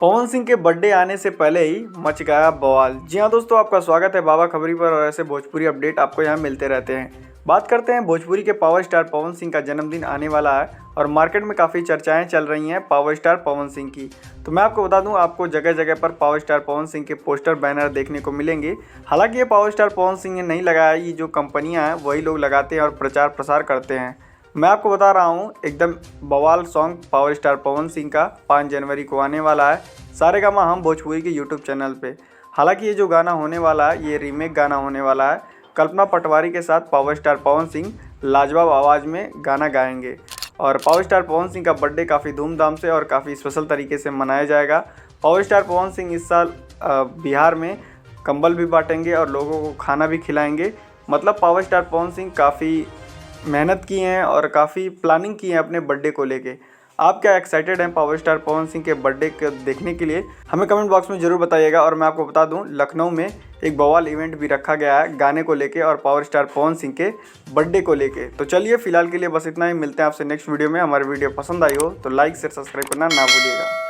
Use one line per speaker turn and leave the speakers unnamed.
पवन सिंह के बर्थडे आने से पहले ही मच गया बवाल। जी हाँ दोस्तों, आपका स्वागत है बाबा खबरी पर और ऐसे भोजपुरी अपडेट आपको यहाँ मिलते रहते हैं। बात करते हैं भोजपुरी के पावर स्टार पवन सिंह का जन्मदिन आने वाला है और मार्केट में काफ़ी चर्चाएं चल रही हैं पावर स्टार पवन सिंह की। तो मैं आपको बता दूं, आपको जगह जगह पर पावर स्टार पवन सिंह के पोस्टर बैनर देखने को मिलेंगे। हालांकि ये पावर स्टार पवन सिंह ने नहीं लगाया, ये जो कंपनियाँ हैं वही लोग लगाते हैं और प्रचार प्रसार करते हैं। मैं आपको बता रहा हूँ एकदम बवाल song power star Pawan Singh का 5 जनवरी को आने वाला है सारेगामा हम भोजपुरी के यूट्यूब चैनल पे। हालांकि ये जो गाना होने वाला है ये रीमेक गाना होने वाला है। कल्पना पटवारी के साथ पावर स्टार पवन सिंह लाजवाब आवाज़ में गाना गाएंगे और पावर स्टार पवन सिंह का बर्थडे काफ़ी धूमधाम से और काफ़ी स्पेशल तरीके से मनाया जाएगा। पावर स्टार पवन सिंह इस साल बिहार में कंबल भी बांटेंगे और लोगों को खाना भी खिलाएंगे। मतलब पावर स्टार पवन सिंह काफ़ी मेहनत की हैं और काफ़ी प्लानिंग की है अपने बर्थडे को लेके। आप क्या एक्साइटेड हैं पावर स्टार पवन सिंह के बर्थडे को देखने के लिए? हमें कमेंट बॉक्स में ज़रूर बताइएगा। और मैं आपको बता दूं, लखनऊ में एक बवाल इवेंट भी रखा गया है गाने को लेके और पावर स्टार पवन सिंह के बर्थडे को लेके। तो चलिए फिलहाल के लिए बस इतना ही, मिलते हैं आपसे नेक्स्ट वीडियो में। हमारी वीडियो पसंद आई हो तो लाइक शेयर सब्सक्राइब करना ना भूलिएगा।